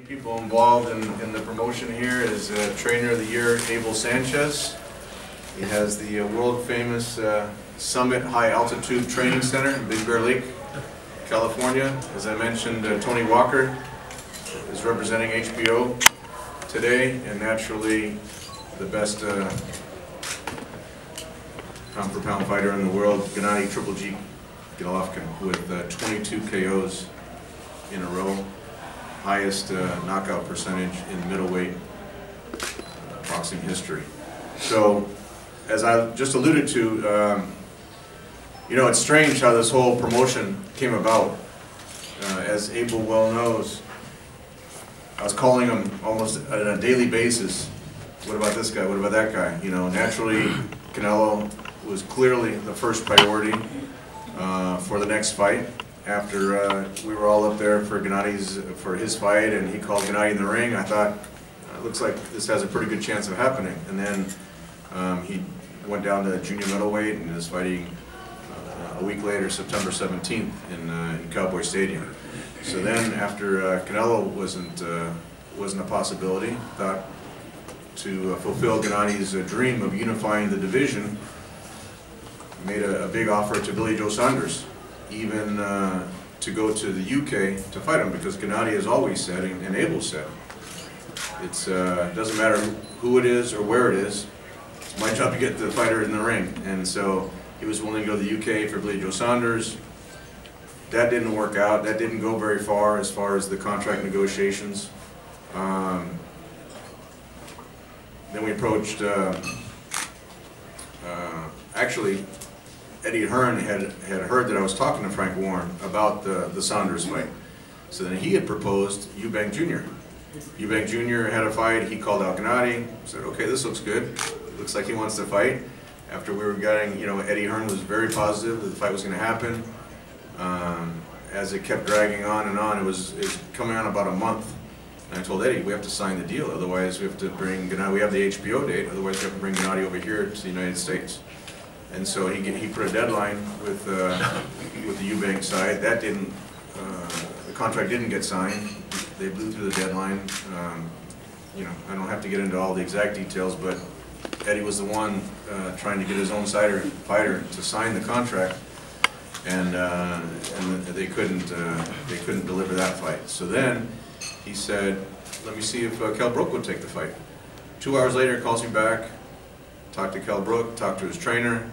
People involved in the promotion here is Trainer of the Year, Abel Sanchez. He has the world-famous Summit High Altitude Training Center in Big Bear Lake, California. As I mentioned, Tony Walker is representing HBO today, and naturally the best pound-for-pound fighter in the world, Gennady Triple G Golovkin, with 22 KOs in a row. Highest knockout percentage in middleweight boxing history. So, as I just alluded to, you know, it's strange how this whole promotion came about. As Abel well knows, I was calling him almost on a daily basis. What about this guy? What about that guy? You know, naturally, Canelo was clearly the first priority for the next fight. After we were all up there for his fight, and he called Gennady in the ring, I thought, it looks like this has a pretty good chance of happening. And then he went down to junior middleweight and is fighting a week later, September 17th, in Cowboy Stadium. So then, after Canelo wasn't a possibility, thought to fulfill Gennady's dream of unifying the division, made a big offer to Billy Joe Saunders, even to go to the UK to fight him, because Gennady has always said, and Abel said, it doesn't matter who it is or where it is, it's my job to get the fighter in the ring. And so he was willing to go to the UK for Billy Joe Saunders. That didn't work out. That didn't go very far as the contract negotiations. Then we approached, actually, Eddie Hearn had heard that I was talking to Frank Warren about the Saunders fight. So then he had proposed Eubank Jr. Eubank Jr. had a fight. He called out Gennady, said, okay, this looks good. Looks like he wants to fight. After we were getting, you know, Eddie Hearn was very positive that the fight was going to happen. As it kept dragging on and on, it was coming on about a month. And I told Eddie, we have to sign the deal, otherwise we have to bring Gennady, we have the HBO date, otherwise we have to bring Gennady over here to the United States. And so he put a deadline with the Eubank side. That didn't, the contract didn't get signed. They blew through the deadline. You know, I don't have to get into all the exact details, but Eddie was the one trying to get his own fighter to sign the contract, and they couldn't deliver that fight. So then he said, let me see if Kell Brook would take the fight. 2 hours later, he calls me back, talked to Kell Brook, talked to his trainer,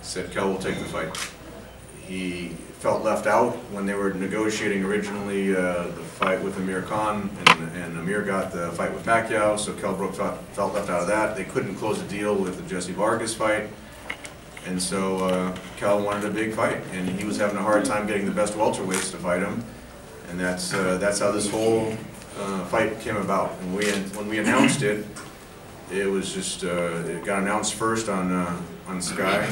said Kell will take the fight. He felt left out when they were negotiating originally the fight with Amir Khan, and Amir got the fight with Pacquiao, so Kell Brook felt left out of that. They couldn't close the deal with the Jesse Vargas fight, and so Kell wanted a big fight, and he was having a hard time getting the best welterweights to fight him, and that's how this whole fight came about. And when we announced it, it was just it got announced first on Sky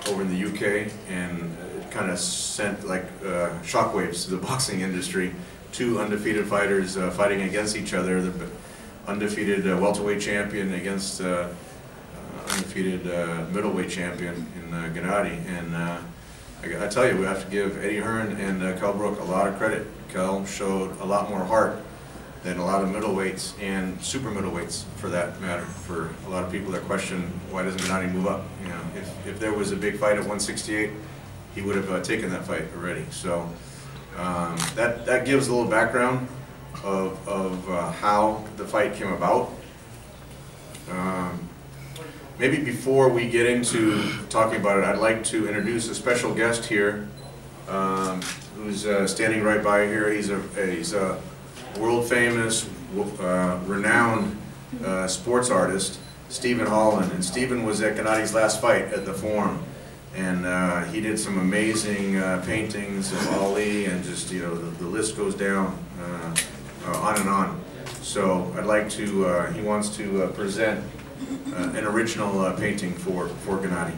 over in the UK, and it kind of sent like shockwaves to the boxing industry. Two undefeated fighters fighting against each other, the undefeated welterweight champion against undefeated middleweight champion in Gennady. And I tell you, we have to give Eddie Hearn and Kell Brook a lot of credit. Kell showed a lot more heart than a lot of middleweights and super middleweights, for that matter. For a lot of people that question, why doesn't Gennady move up? You know, if there was a big fight at 168, he would have taken that fight already. So that gives a little background of how the fight came about. Maybe before we get into talking about it, I'd like to introduce a special guest here, who's standing right by here. He's a world-famous, renowned sports artist, Stephen Holland. And Stephen was at Gennady's last fight at the Forum, and he did some amazing paintings of Ali, and just, you know, the list goes down on and on. So I'd like to, he wants to present an original painting for Gennady.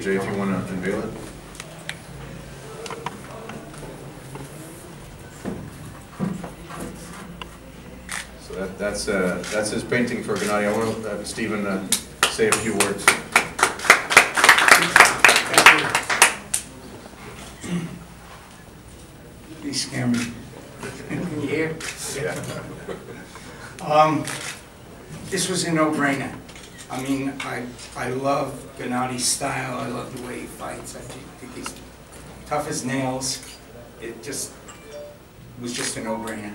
Jay, if you want to unveil it. So that's his painting for Gennady. I want to have Stephen say a few words. Please scare me. You hear? Yeah. This was a no-brainer. I mean, I love Gennady's style. I love the way he fights. I think he's tough as nails. It was just a no-brainer.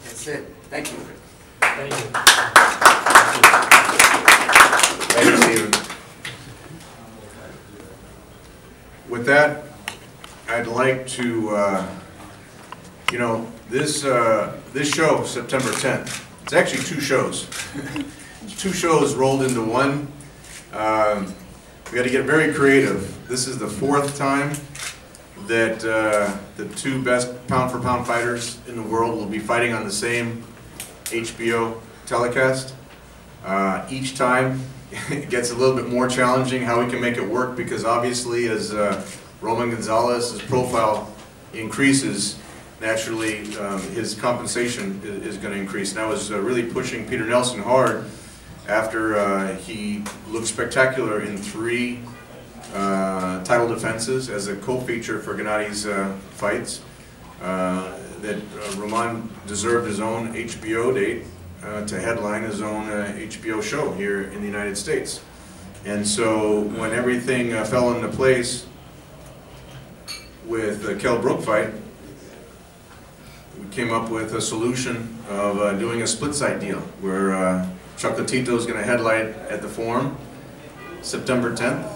That's it. Thank you. Thank you. Thank you, Stephen. With that, I'd like to, you know, this show, September 10th, it's actually 2 shows. 2 shows rolled into one. We had to get very creative. This is the 4th time that the 2 best pound-for-pound fighters in the world will be fighting on the same HBO telecast. Each time it gets a little bit more challenging how we can make it work, because obviously as Roman Gonzalez's profile increases, naturally his compensation is going to increase. And I was really pushing Peter Nelson hard after he looked spectacular in 3 title defenses as a co-feature for Gennady's fights, that Roman deserved his own HBO date to headline his own HBO show here in the United States. And so when everything fell into place with the Kell Brook fight, we came up with a solution of doing a split-site deal where Chocolatito is going to headline at the Forum September 10th.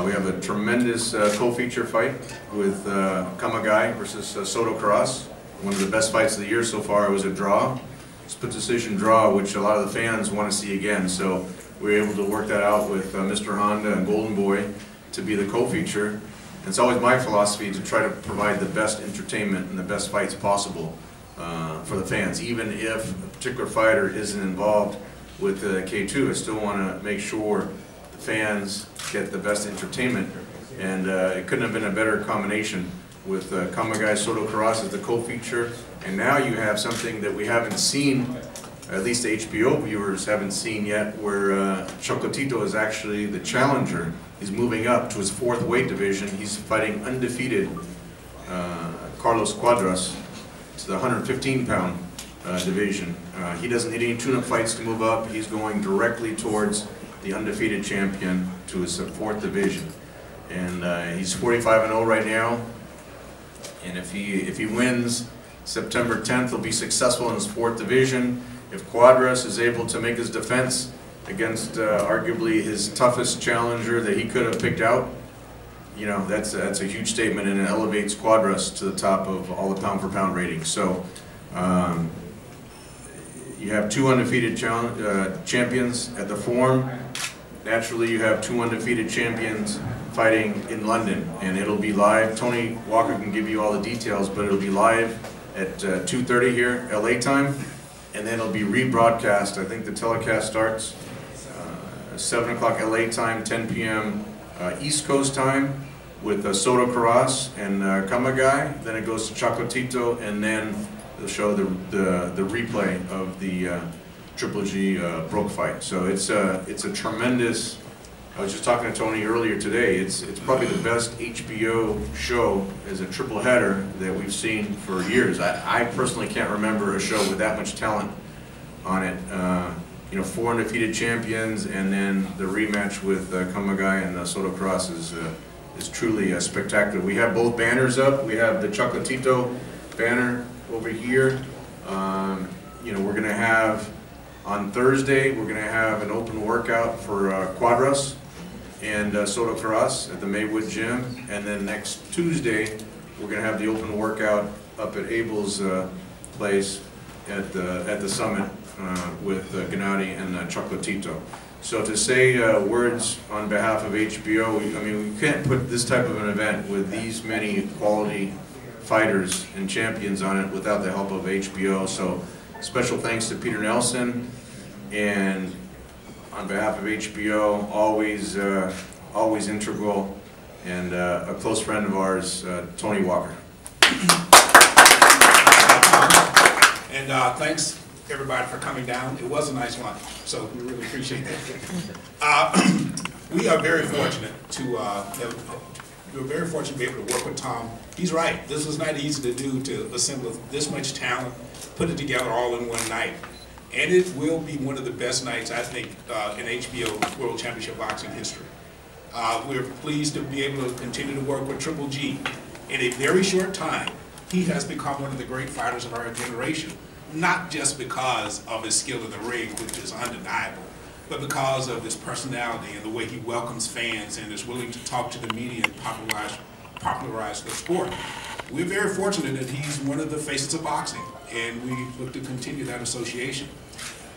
We have a tremendous co-feature fight with Kamagai versus Soto Karass. One of the best fights of the year so far. It was a draw, split decision draw, which a lot of the fans want to see again. So we were able to work that out with Mr. Honda and Golden Boy to be the co-feature. And it's always my philosophy to try to provide the best entertainment and the best fights possible for the fans. Even if a particular fighter isn't involved with K2, I still want to make sure the fans get the best entertainment. And it couldn't have been a better combination with Kamagai Soto Karass as the co-feature. And now you have something that we haven't seen, at least the HBO viewers haven't seen yet, where Chocolatito is actually the challenger. He's moving up to his 4th weight division. He's fighting undefeated Carlos Cuadras to the 115-pound division. He doesn't need any tune-up fights to move up. He's going directly towards the undefeated champion to his 4th division. And he's 45-0 right now. And if he wins September 10th, he'll be successful in his 4th division. If Cuadras is able to make his defense against arguably his toughest challenger that he could have picked out, you know, that's a huge statement, and it elevates Cuadras to the top of all the pound-for-pound ratings. So you have 2 undefeated champions at the Forum. Naturally, you have 2 undefeated champions fighting in London, and it'll be live. Tony Walker can give you all the details, but it'll be live at 2:30 here, LA time, and then it'll be rebroadcast. I think the telecast starts 7 o'clock LA time, 10 p.m. East Coast time with Soto Karass and Kamagai. Then it goes to Chocolatito, and then they'll show the replay of the Triple G Brook fight. So it's a tremendous. I was just talking to Tony earlier today. It's probably the best HBO show as a triple header that we've seen for years. I personally can't remember a show with that much talent on it. You know, 4 undefeated champions, and then the rematch with Kamagai and Soto Karass is truly spectacular. We have both banners up. We have the Chocolatito banner over here. You know, we're going to have on Thursday, we're going to have an open workout for Cuadras and Soto Karass at the Maywood Gym, and then next Tuesday we're going to have the open workout up at Abel's place at the Summit with Gennady and Chocolatito. So to say words on behalf of HBO, I mean, we can't put this type of an event with these many quality fighters and champions on it without the help of HBO. So special thanks to Peter Nelson, and on behalf of HBO, always integral, and a close friend of ours, Tony Walker. And thanks everybody for coming down. It was a nice lunch, so we really appreciate that. We are very fortunate to have we were very fortunate to be able to work with Tom. He's right. This was not easy to do, to assemble this much talent, put it together all in one night. And it will be one of the best nights, I think, in HBO World Championship Boxing history. We're pleased to be able to continue to work with Triple G. In a very short time, he has become one of the great fighters of our generation, not just because of his skill in the ring, which is undeniable, but because of his personality and the way he welcomes fans and is willing to talk to the media and popularize the sport. We're very fortunate that he's one of the faces of boxing, and we look to continue that association.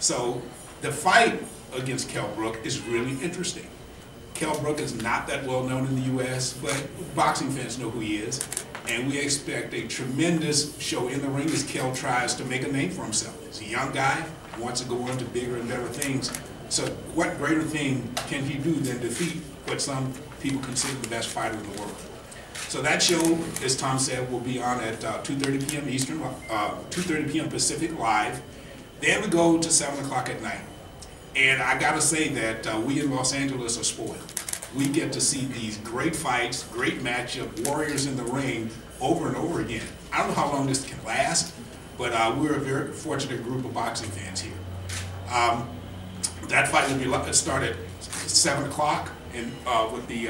So the fight against Kell Brook is really interesting. Kell Brook is not that well known in the U.S., but boxing fans know who he is, and we expect a tremendous show in the ring as Kell tries to make a name for himself. He's a young guy, wants to go on to bigger and better things. So what greater thing can he do than defeat what some people consider the best fighter in the world? So that show, as Tom said, will be on at 2:30 p.m. Eastern, 2:30 p.m. Pacific live. Then we go to 7 o'clock at night. And I gotta say that we in Los Angeles are spoiled. We get to see these great fights, great matchup, warriors in the ring over and over again. I don't know how long this can last, but we're a very fortunate group of boxing fans here. That fight will start at 7 o'clock and with the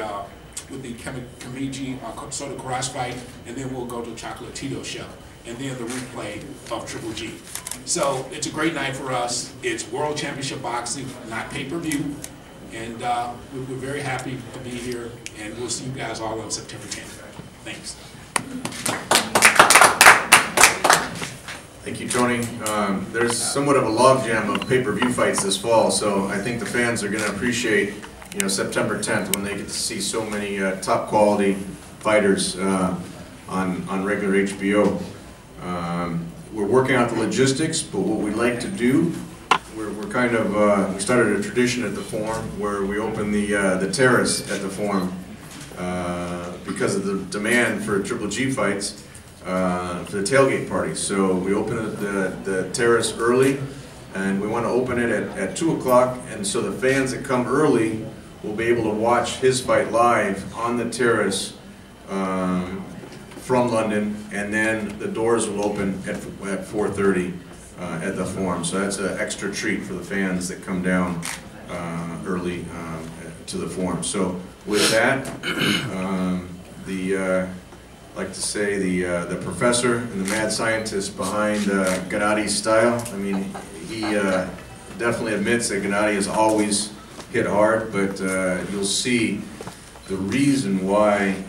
Kamiji Soto Karash fight, and then we'll go to Chocolatito show, and then the replay of Triple G. So it's a great night for us. It's World Championship Boxing, not pay-per-view, and we're very happy to be here, and we'll see you guys all on September 10th. Thanks. Thank you, Tony. There's somewhat of a logjam of pay-per-view fights this fall, so I think the fans are going to appreciate, you know, September 10th when they get to see so many top quality fighters on regular HBO. We're working out the logistics, but what we'd like to do, we're kind of we started a tradition at the Forum where we open the terrace at the Forum because of the demand for Triple G fights. For the tailgate party. So we open the terrace early, and we want to open it at 2 o'clock, and so the fans that come early will be able to watch his fight live on the terrace from London, and then the doors will open at 4:30 at the Forum. So that's an extra treat for the fans that come down early to the Forum. So with that, I'd like to say the professor and the mad scientist behind Gennady's style. I mean, he definitely admits that Gennady has always hit hard, but you'll see the reason why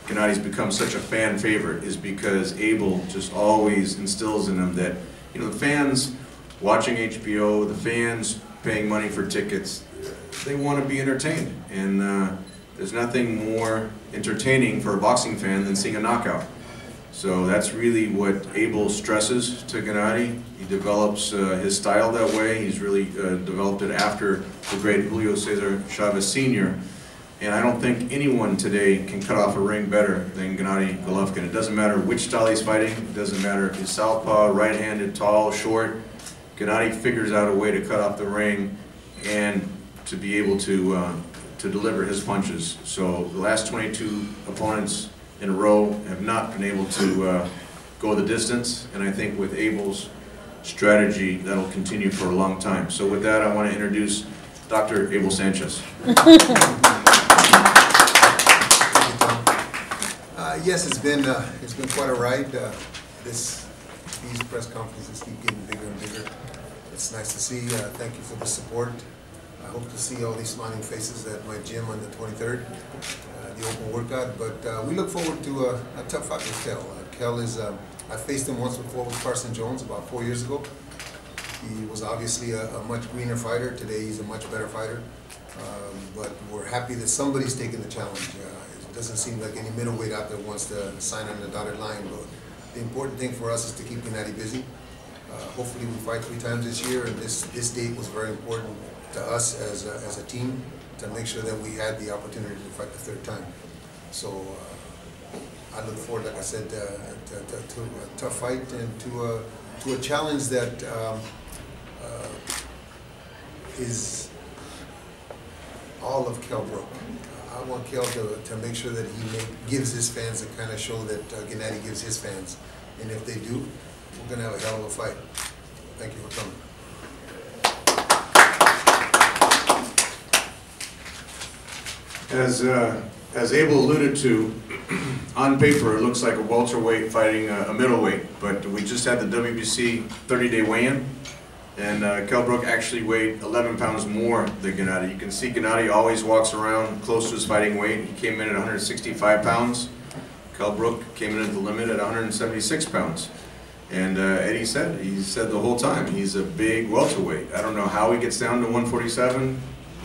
Gennady's become such a fan favorite is because Abel just always instills in him that, you know, the fans watching HBO, the fans paying money for tickets, they want to be entertained, and there's nothing more entertaining for a boxing fan than seeing a knockout. So that's really what Abel stresses to Gennady. He develops his style that way. He's really developed it after the great Julio Cesar Chavez Sr. And I don't think anyone today can cut off a ring better than Gennady Golovkin. It doesn't matter which style he's fighting. It doesn't matter if he's southpaw, right-handed, tall, short. Gennady figures out a way to cut off the ring and to be able to deliver his punches. So the last 22 opponents in a row have not been able to go the distance, and I think with Abel's strategy that'll continue for a long time. So with that, I want to introduce Dr. Abel Sanchez. Yes, it's been quite a ride. These press conferences keep getting bigger and bigger. It's nice to see. Thank you for the support. I hope to see all these smiling faces at my gym on the 23rd, the open workout. But we look forward to a tough fight with Kell. Kell is, I faced him once before with Carson Jones about 4 years ago. He was obviously a much greener fighter. Today he's a much better fighter. But we're happy that somebody's taking the challenge. It doesn't seem like any middleweight out there wants to sign on the dotted line. But the important thing for us is to keep Gennady busy. Hopefully we fight 3 times this year, and this date was very important to us as a team to make sure that we had the opportunity to fight the 3rd time. So I look forward, like I said, to a tough fight and to a challenge that is all of Kell Brook. I want Kell to make sure that he gives his fans the kind of show that Gennady gives his fans. And if they do, we're going to have a hell of a fight. Thank you for coming. As Abel alluded to, on paper it looks like a welterweight fighting a middleweight, but we just had the WBC 30-day weigh-in, and Kell Brook actually weighed 11 pounds more than Gennady. You can see Gennady always walks around close to his fighting weight. He came in at 165 pounds. Kell Brook came in at the limit at 176 pounds. And Eddie said, the whole time, he's a big welterweight. I don't know how he gets down to 147,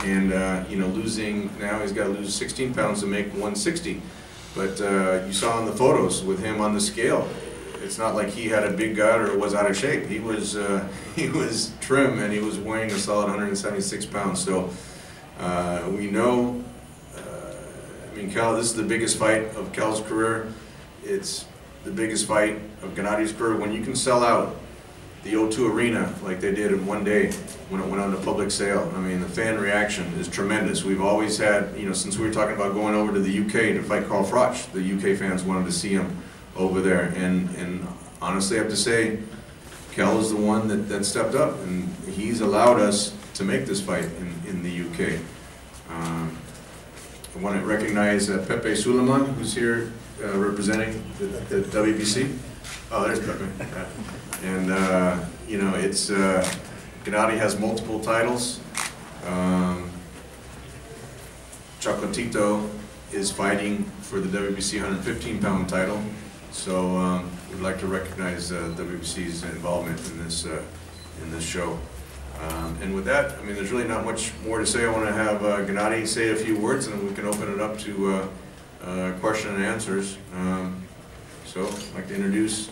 and you know, losing, now he's got to lose 16 pounds to make 160. But you saw in the photos with him on the scale, it's not like he had a big gut or was out of shape. He was trim, and he was weighing a solid 176 pounds. So we know, I mean, Kell, this is the biggest fight of Kell's career. It's the biggest fight of Gennady's career. When you can sell out the O2 Arena like they did in one day when it went on to public sale, I mean, the fan reaction is tremendous. We've always had, you know, since we were talking about going over to the UK to fight Carl Froch, the UK fans wanted to see him over there. And honestly, I have to say, Kell is the one that stepped up, and he's allowed us to make this fight in the UK. I want to recognize Pepe Suleiman, who's here representing the WBC. Oh, there's Pepe. And you know, it's Gennady has multiple titles. Chocolatito is fighting for the WBC 115-pound title. So we'd like to recognize WBC's involvement in this show. And with that, I mean, there's really not much more to say. I want to have Gennady say a few words, and then we can open it up to question and answers. So I'd like to introduce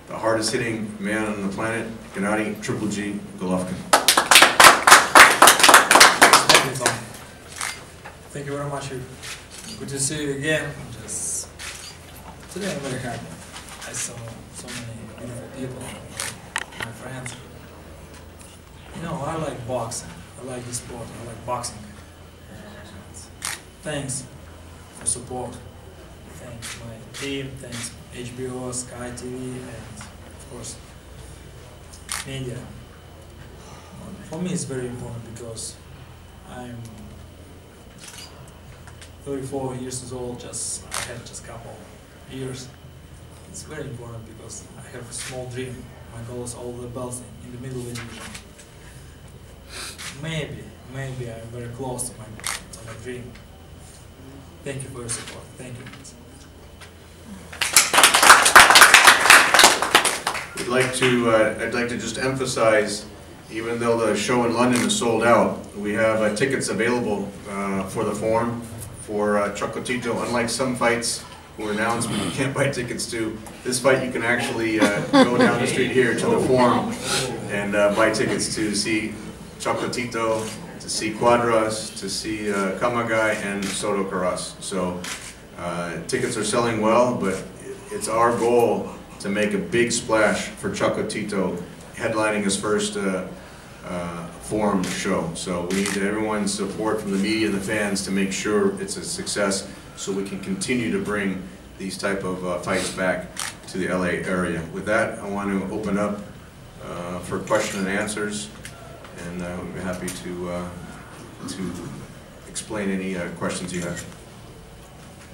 the hardest hitting man on the planet, Gennady Triple G Golovkin. Thank you very much. Good to see you again. Today I'm very happy. I saw so many beautiful people, my friends. You know, I like boxing. I like this sport. I like boxing. Thanks for support. Thanks my team. Thanks HBO, Sky TV, and of course media. For me, it's very important because I'm 34 years old. I had just a couple years. It's very important because I have a small dream. My goal is all the belts in the middleweight division. Maybe I'm very close to my dream. Thank you for your support. Thank you. I'd like to just emphasize, even though the show in London is sold out, we have tickets available for the Forum for Chocolatito. Unlike some fights were announced but you can't buy tickets to, this fight you can actually go down the street here to the Forum and buy tickets to see Chocolatito, to see Cuadras, to see Kamagai, and Soto Caras. So tickets are selling well, but it's our goal to make a big splash for Chocolatito headlining his first Forum show. So we need everyone's support from the media and the fans to make sure it's a success, so we can continue to bring these type of fights back to the LA area. With that, I want to open up for question and answers, and we'd be happy to explain any questions you have.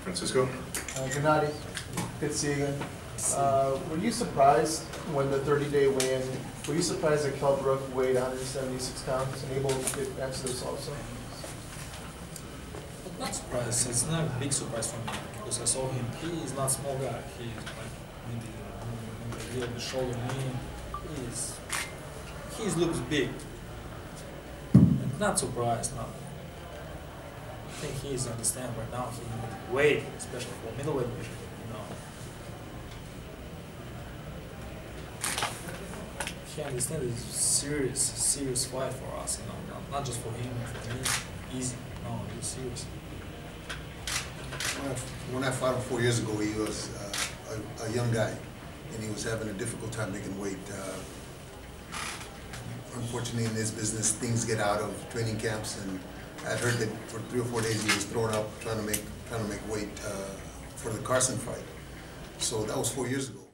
Francisco? Gennady, good to see you again. Were you surprised when the 30-day weigh-in, were you surprised that Kell Brook weighed 176 pounds and able to get answer this also? Not surprised. It's not a big surprise for me because I saw him. He is not a small guy. He is like maybe here the shoulder knee. He looks big. And not surprised. Not. I think he is understand right now. He weight, especially for middleweight division. You know. He understands it's a serious fight for us. You know, not just for him, for me. Easy. No, it's serious. When I fought him 4 years ago, he was a young guy, and he was having a difficult time making weight. Unfortunately, in this business, things get out of training camps, and I heard that for 3 or 4 days he was thrown up trying to make weight for the Carson fight. So that was 4 years ago.